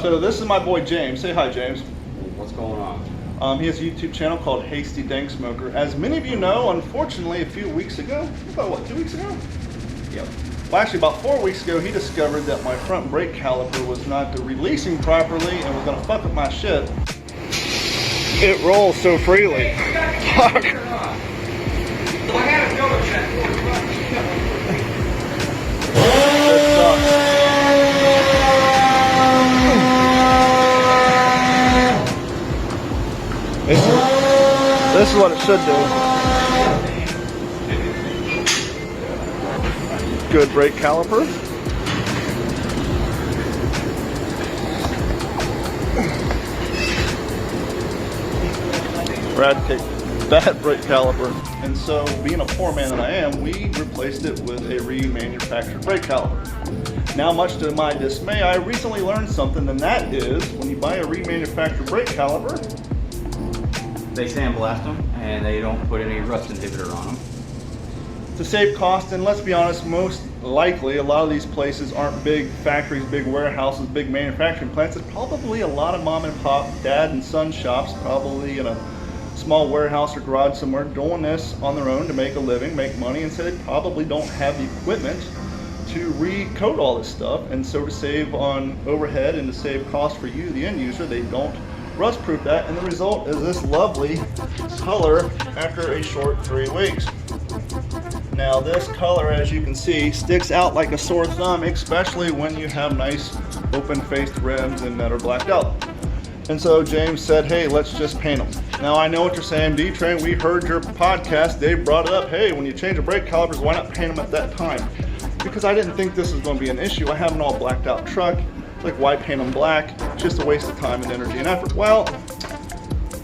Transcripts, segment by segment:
So this is my boy James. Say hi, James. What's going on? He has a YouTube channel called Hasty Dank Smoker. As many of you know, unfortunately, a few weeks ago, about what, 2 weeks ago? Yep. Well, actually, about 4 weeks ago, he discovered that my front brake caliper was not releasing properly and was going to fuck up my shit. It rolls so freely. Fuck. This sucks. This is what it should do. Good brake caliper. Bad brake caliper. And so, being a poor man that I am, we replaced it with a remanufactured brake caliper. Now, much to my dismay, I recently learned something, and that is, when you buy a remanufactured brake caliper, they sandblast them and they don't put any rust inhibitor on them. To save cost, and let's be honest, most likely a lot of these places aren't big factories, big warehouses, big manufacturing plants. It's probably a lot of mom and pop, dad and son shops, probably in a small warehouse or garage somewhere, doing this on their own to make a living, make money, and so they probably don't have the equipment to recoat all this stuff. And so to save on overhead and to save cost for you, the end user, they don't rust proof that, and the result is this lovely color after a short 3 weeks. Now this color, as you can see, sticks out like a sore thumb, especially when you have nice open-faced rims and that are blacked out. And so James said, hey, let's just paint them. Now I know what you're saying, D-Train, we heard your podcast, Dave brought it up, hey, when you change the brake calipers, why not paint them at that time? Because I didn't think this was going to be an issue. I have an all blacked out truck. Like, why paint them black? It's just a waste of time and energy and effort. Well,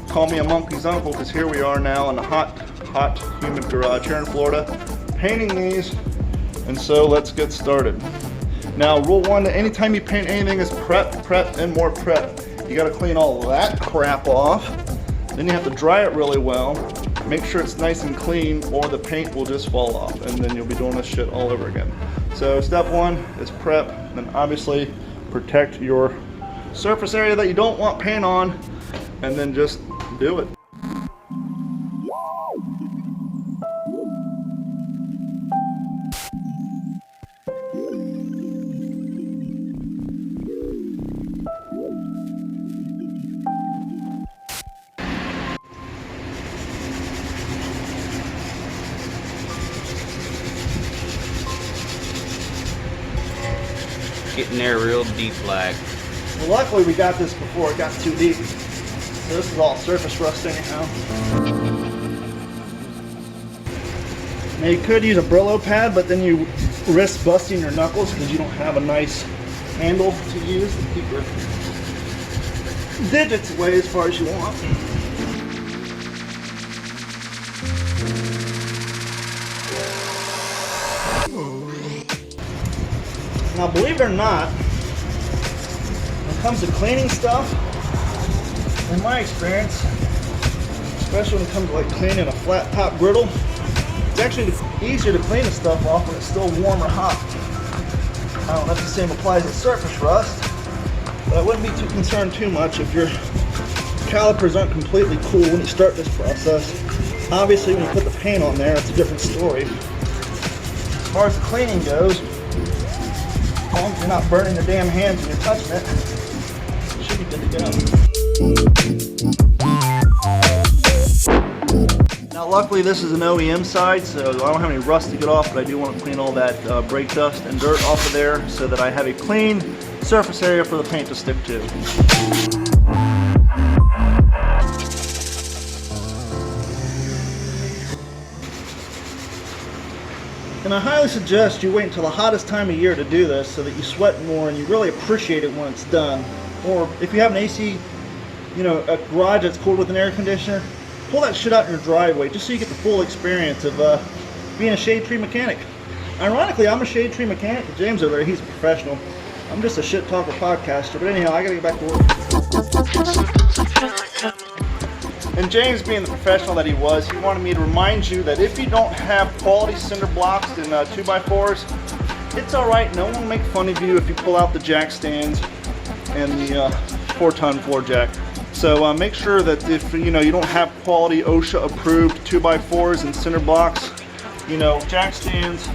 call me a monkey's uncle, because here we are now in the hot, humid garage here in Florida, painting these, and so let's get started. Now, rule one, anytime you paint anything is prep, and more prep. You gotta clean all that crap off, then you have to dry it really well, make sure it's nice and clean, or the paint will just fall off, and then you'll be doing this shit all over again. So step one is prep, then obviously protect your surface area that you don't want paint on, and then just do it. Getting there real deep black. Well, luckily we got this before it got too deep. So this is all surface rust anyhow. Now you could use a Brillo pad, but then you risk busting your knuckles because you don't have a nice handle to use to keep your digits away as far as you want. Now, believe it or not, when it comes to cleaning stuff, in my experience, especially when it comes to like cleaning a flat top griddle, it's actually easier to clean the stuff off when it's still warm or hot. I don't know if the same applies to surface rust, but I wouldn't be too concerned too much if your calipers aren't completely cool when you start this process. Obviously, when you put the paint on there, it's a different story. As far as the cleaning goes, as long as you're not burning your damn hands when you're touching it, you should be good to go. Now luckily this is an OEM side, so I don't have any rust to get off, but I do want to clean all that brake dust and dirt off of there so that I have a clean surface area for the paint to stick to. And I highly suggest you wait until the hottest time of year to do this so that you sweat more and you really appreciate it when it's done. Or if you have an AC, a garage that's cooled with an air conditioner, pull that shit out in your driveway just so you get the full experience of being a shade tree mechanic. Ironically, I'm a shade tree mechanic. James over there, he's a professional. I'm just a shit talker podcaster, but anyhow, I gotta get back to work. And James, being the professional that he was, he wanted me to remind you that if you don't have quality cinder blocks and 2x4s, it's alright, no one will make fun of you if you pull out the jack stands and the 4-ton floor jack. So make sure that if you don't have quality OSHA approved 2x4s and center blocks, jack stands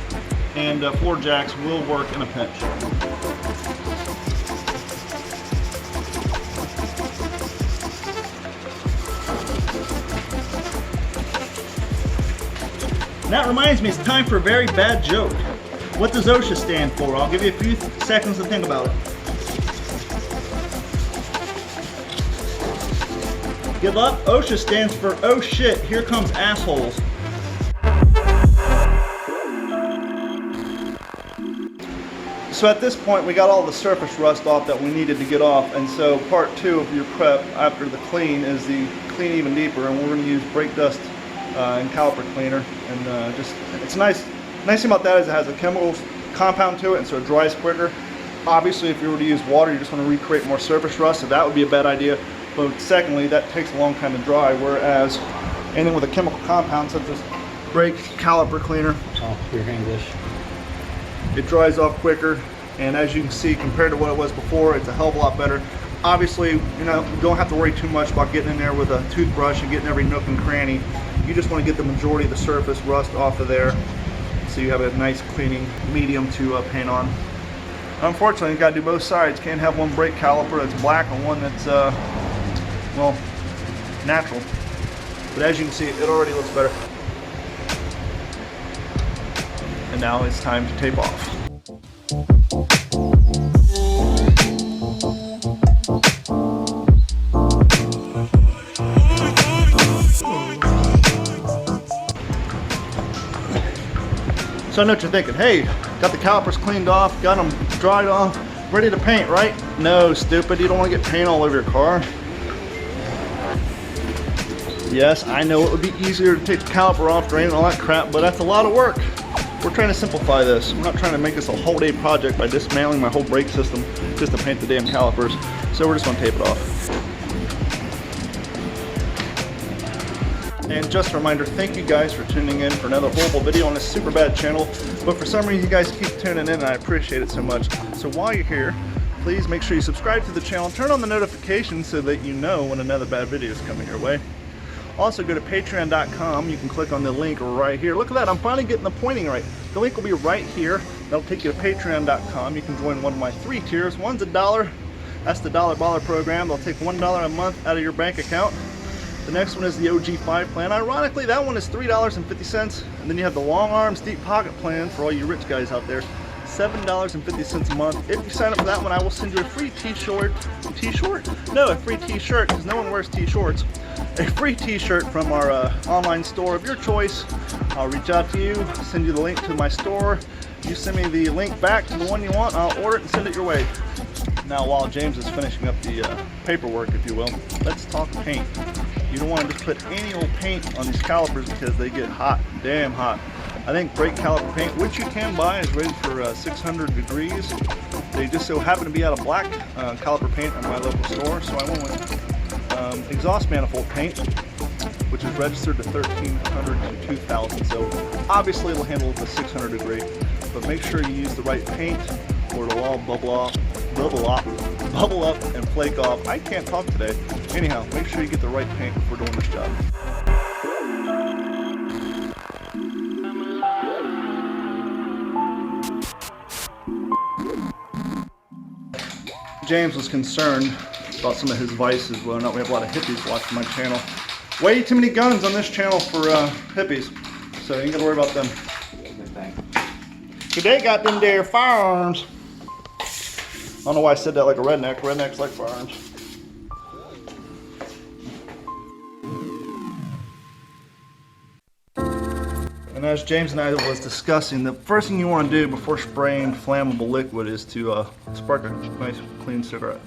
and floor jacks will work in a pinch. And that reminds me, it's time for a very bad joke. What does OSHA stand for? I'll give you a few seconds to think about it. Good luck. OSHA stands for oh shit, here comes assholes. So at this point we got all the surface rust off that we needed to get off, and so part 2 of your prep after the clean is the clean even deeper, and we're going to use brake dust and caliper cleaner, and it's nice thing about that is it has a chemical compound to it, and so it dries quicker. Obviously if you were to use water you just want to recreate more surface rust, so that would be a bad idea. But secondly, that takes a long time to dry, whereas anything with a chemical compound such as brake caliper cleaner, Pure English, it dries off quicker, and as you can see, compared to what it was before, it's a hell of a lot better. Obviously, you don't have to worry too much about getting in there with a toothbrush and getting every nook and cranny. You just want to get the majority of the surface rust off of there, so you have a nice cleaning medium to paint on. Unfortunately, you got to do both sides. Can't have one brake caliper that's black and one that's well, natural. But as you can see, it already looks better. And now it's time to tape off. So I know what you're thinking, hey, got the calipers cleaned off, got them dried off, ready to paint, right? No, stupid, you don't want to get paint all over your car. Yes, I know it would be easier to take the caliper off, drain all that crap, but that's a lot of work. We're trying to simplify this. I'm not trying to make this a whole day project by dismantling my whole brake system just to paint the damn calipers. So we're just going to tape it off. And just a reminder, thank you guys for tuning in for another horrible video on this super bad channel. But for some reason you guys keep tuning in and I appreciate it so much. So while you're here, please make sure you subscribe to the channel, turn on the notifications so that you know when another bad video is coming your way. Also go to patreon.com, you can click on the link right here. Look at that, I'm finally getting the pointing right. The link will be right here. That'll take you to patreon.com. You can join one of my 3 tiers. One's $1, that's the Dollar Baller program. They'll take $1 a month out of your bank account. The next one is the OG5 plan. Ironically, that one is $3.50. And then you have the Long Arms Deep Pocket plan for all you rich guys out there. $7.50 a month. If you sign up for that one, I will send you a free t-shirt. No, a free t-shirt, because no one wears t-shirts. A free t-shirt from our online store of your choice. I'll reach out to you, send you the link to my store. You send me the link back to the one you want, I'll order it and send it your way. Now, while James is finishing up the paperwork, if you will, let's talk paint. You don't want to just put any old paint on these calipers because they get hot, damn hot. I think brake caliper paint, which you can buy, is rated for 600 degrees. They just so happen to be out of black caliper paint at my local store, so I went with exhaust manifold paint, which is registered to 1300 to 2000. So obviously it'll handle the 600 degree, but make sure you use the right paint or it'll all bubble up and flake off. I can't talk today. Anyhow, make sure you get the right paint before doing this job. James was concerned about some of his vices. Well, we have a lot of hippies watching my channel. Way too many guns on this channel for hippies, so you ain't gotta worry about them. They got them there firearms. I don't know why I said that like a redneck. Rednecks like firearms. And as James and I was discussing, the first thing you want to do before spraying flammable liquid is to spark a nice clean cigarette.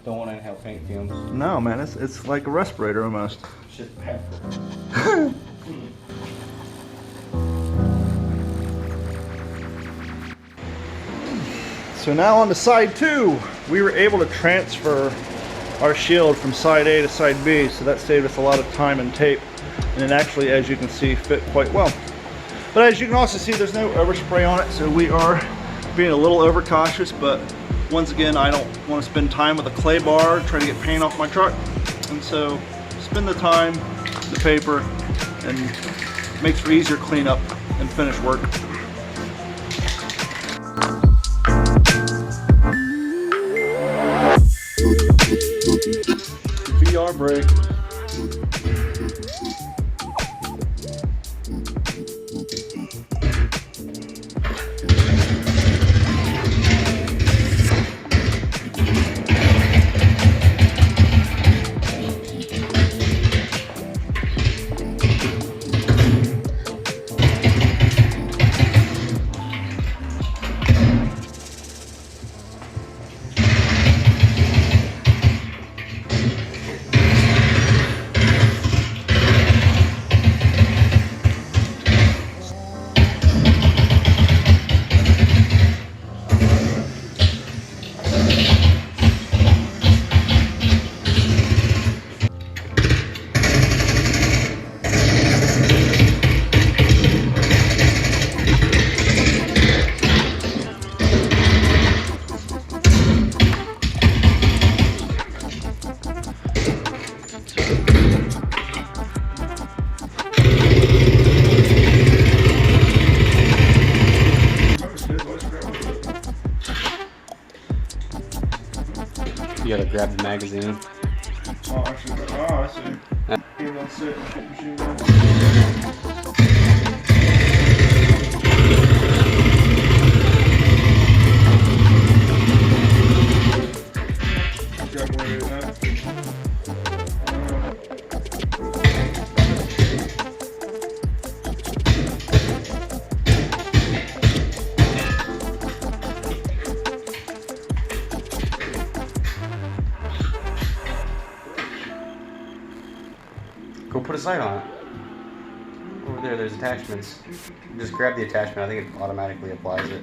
Don't want to inhale paint fumes. No, man, it's like a respirator almost. Shit's bad for it. So now on to side 2. We were able to transfer our shield from side A to side B, so that saved us a lot of time and tape. And it actually, as you can see, fit quite well. But as you can also see, there's no overspray on it, so we are being a little overcautious, but Once again, I don't want to spend time with a clay bar trying to get paint off my truck. And so spend the time, the paper, and makes for easier cleanup and finish work. VR brake. You gotta grab the magazine. Oh, actually, I see. Here, let's sit. Machine gun. Go put a sight on it. Over there, there's attachments. Just grab the attachment. I think it automatically applies it.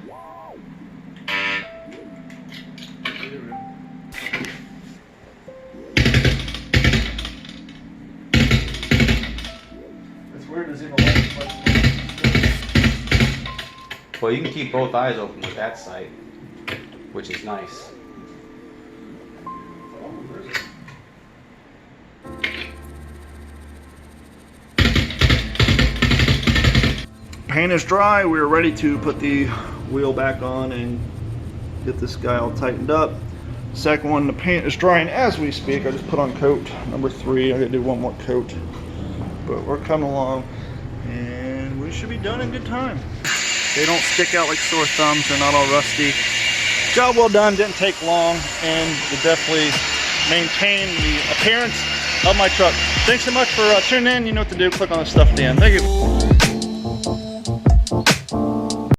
It's weird to see the light. Well, you can keep both eyes open with that sight, which is nice. Paint is dry. We're ready to put the wheel back on and get this guy all tightened up. Second one, the paint is drying as we speak. I just put on coat number 3. I gotta do one more coat, but we're coming along and we should be done in good time. They don't stick out like sore thumbs. They're not all rusty. Job well done. Didn't take long, and it definitely maintained the appearance of my truck. Thanks so much for tuning in. You know what to do. Click on the stuff at the end. Thank you.